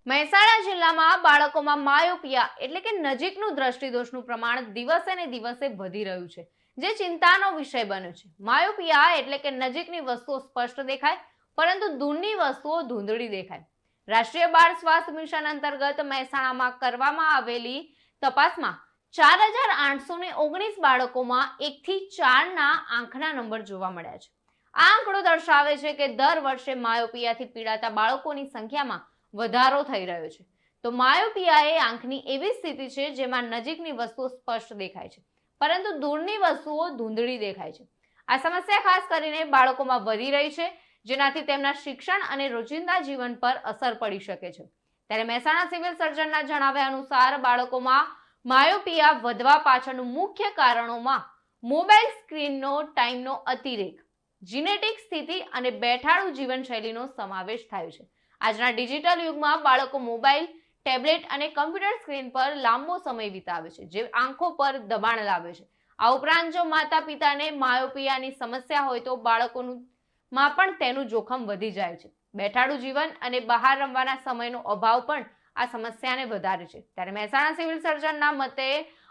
મહેસાણા જિલ્લામાં બાળકોમાં માયોપિયા એટલે કે નજીકનું દ્રષ્ટિદોષનું પ્રમાણ દિવસે ને દિવસે વધી રહ્યું છે, જે ચિંતાનો વિષય બન્યો છે. માયોપિયા એટલે કે નજીકની વસ્તુઓ સ્પષ્ટ દેખાય પરંતુ દૂરની વસ્તુઓ ધૂંધળી દેખાય. રાષ્ટ્રીય બાળ સ્વાસ્થ્ય મિશન અંતર્ગત મહેસાણામાં કરવામાં આવેલી તપાસમાં 4819 બાળકોમાં 1 થી 4ના આંખના નંબર જોવા મળ્યા છે. આ આંકડો દર્શાવે છે કે દર વર્ષે માયોપિયાથી પીડાતા બાળકોની સંખ્યામાં વધારો થઈ રહ્યો છે. તો માયોપિયા એ આંખની એવી સ્થિતિ છે જેમાં નજીકની વસ્તુઓ સ્પષ્ટ દેખાય છે પરંતુ દૂરની વસ્તુઓ ધૂંધળી દેખાય છે. આ સમસ્યા ખાસ કરીને બાળકોમાં વધી રહી છે, જેનાથી તેમના શિક્ષણ અને રોજિંદા જીવન પર અસર પડી શકે છે. ત્યારે મહેસાણા સિવિલ સર્જનના જણાવ્યા અનુસાર બાળકોમાં માયોપિયા વધવા પાછળનું મુખ્ય કારણોમાં મોબાઈલ સ્ક્રીનનો ટાઈમનો અતિરેક, જીનેટિક સ્થિતિ અને બેઠાડું જીવનશૈલીનો સમાવેશ થાય છે. આજના ડિજિટલ યુગમાં બાળકો મોબાઈલ, ટેબ્લેટ અને કમ્પ્યુટર સ્ક્રીન પર લાંબો સમય વિતાવે છે, જે આંખો પર દબાણ લાવે છે. આ ઉપરાંત જો માતા પિતાને માયોપિયાની સમસ્યા હોય તો બાળકોમાં પણ તેનું જોખમ વધી જાય છે. બેઠાડું જીવન અને બહાર રમવાના સમયનો અભાવ પણ આ સમસ્યાને વધારે છે. ત્યારે મહેસાણા સિવિલ સર્જનના મતે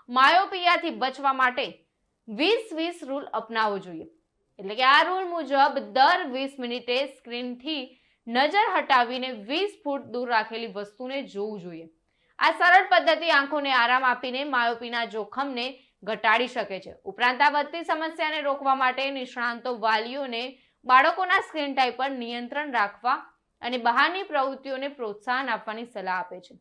માયોપિયાથી બચવા માટે 20-20 રૂલ અપનાવવો જોઈએ. એટલે કે આ રૂલ મુજબ દર 20 મિનિટે સ્ક્રીનથી નજર હટાવીને 20 ફૂટ દૂર રાખેલી વસ્તુને જોવું જોઈએ. આ સરળ પદ્ધતિ આંખોને આરામ આપીને માયોપિયાના જોખમને ઘટાડી શકે છે. ઉપરાંત આ વધતી સમસ્યાને રોકવા માટે નિષ્ણાંતો વાલીઓને બાળકોના સ્ક્રીન ટાઈમ પર નિયંત્રણ રાખવા અને બહારની પ્રવૃત્તિઓને પ્રોત્સાહન આપવાની સલાહ આપે છે.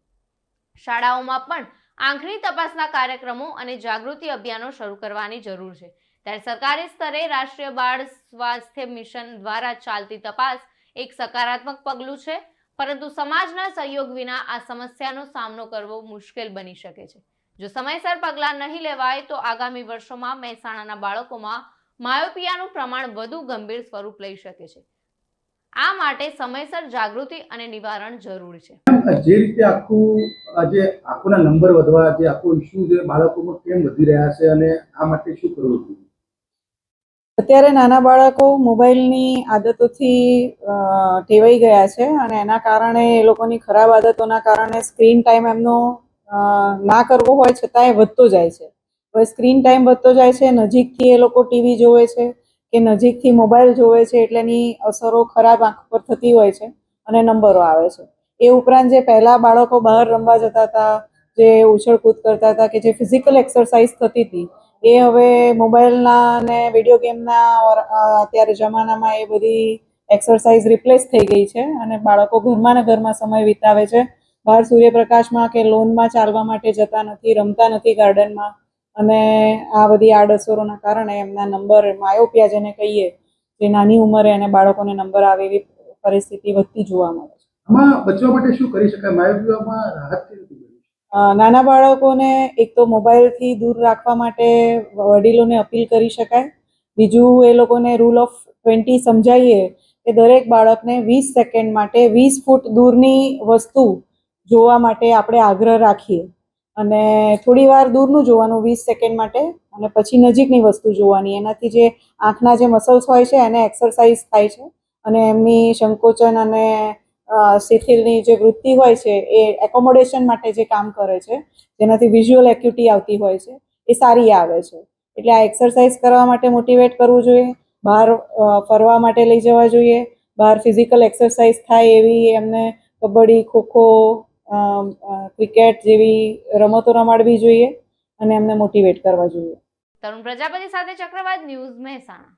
શાળાઓમાં પણ આંખની તપાસના કાર્યક્રમો અને જાગૃતિ અભિયાનો શરૂ કરવાની જરૂર છે. ત્યારે સરકારી સ્તરે રાષ્ટ્રીય બાળ સ્વાસ્થ્ય મિશન દ્વારા ચાલતી તપાસ એક સકારાત્મક પગલું છે, પરંતુ સમાજના સહયોગ વિના આ સમસ્યાનો સામનો કરવો મુશ્કેલ બની શકે છે. જો સમયસર પગલાં નહીં લેવાય તો આગામી વર્ષોમાં મહેસાણાના બાળકોમાં માયોપિયાનું પ્રમાણ વધુ ગંભીર સ્વરૂપ લઈ શકે છે. આ માટે સમયસર જાગૃતિ અને નિવારણ જરૂરી છે. જે રીતે આખું આજે આંખોના નંબર વધવા જે આખો ઇશ્યુ છે બાળકોમાં કેમ વધી રહ્યા છે અને આ માટે શું કરવું જોઈએ? અત્યારે નાના બાળકો મોબાઈલની આદતોથી ટેવાઈ ગયા છે અને એના કારણે એ લોકોની ખરાબ આદતોના કારણે સ્ક્રીન ટાઈમ એમનો ના કરવો હોય છતાં એ વધતો જાય છે. હવે સ્ક્રીન ટાઈમ વધતો જાય છે, નજીકથી એ લોકો ટીવી જોવે છે કે નજીકથી મોબાઈલ જોવે છે, એટલે એની અસરો ખરાબ આંખ પર થતી હોય છે અને નંબરો આવે છે. એ ઉપરાંત જે પહેલાં બાળકો બહાર રમવા જતા હતા, જે ઉછળકૂદ કરતા હતા, કે જે ફિઝિકલ એક્સરસાઇઝ થતી હતી, એ હવે મોબાઈલના અને વિડીયો ગેમના અત્યારે જમાનામાં એ બધી એક્સરસાઇઝ રિપ્લેસ થઈ ગઈ છે અને બાળકો ઘરમાં ને ઘરમાં સમય વિતાવે છે. બહાર સૂર્યપ્રકાશમાં કે લોનમાં ચાલવા માટે જતા નથી, રમતા નથી ગાર્ડનમાં, અને આ બધી આડઅસરોના કારણે એમના નંબર, માયોપિયા જેને કહીએ, જે નાની ઉંમરે અને બાળકોને નંબર આવે એવી પરિસ્થિતિ વધતી જોવા મળે છે. આમાં બચવા માટે શું કરી શકાય? માયોપિયામાં રાહત કેવી રીતે મળી? નાના બાળકોને એક તો મોબાઈલથી દૂર રાખવા માટે વડીલોને અપીલ કરી શકાય. બીજું, એ લોકોને રૂલ ઓફ 20 સમજાવીએ કે દરેક બાળકને 20 સેકન્ડ માટે 20 ફૂટ દૂરની વસ્તુ જોવા માટે આપણે આગ્રહ રાખીએ અને થોડી વાર દૂરનું જોવાનું 20 સેકન્ડ માટે અને પછી નજીકની વસ્તુ જોવાની. એનાથી જે આંખના જે મસલ્સ હોય છે એને એક્સરસાઇઝ થાય છે અને એમની સંકોચન અને શિથિલની જે વૃત્તિ હોય છે એ એકોમોડેશન માટે જે કામ કરે છે, જેનાથી વિઝ્યુઅલ એક્યુટી આવતી હોય છે, એ સારી આવે છે. એટલે આ એક્સરસાઇઝ કરવા માટે મોટિવેટ કરવું જોઈએ, બહાર ફરવા માટે લઈ જવા જોઈએ, બહાર ફિઝિકલ એક્સરસાઇઝ થાય એવી એમને કબડ્ડી, ખોખો, ક્રિકેટ જેવી રમતો રમાડવી જોઈએ અને એમને મોટિવેટ કરવા જોઈએ. તરુણ પ્રજાપતિ સાથે ચક્રવાત ન્યૂઝ, મહેસાણા.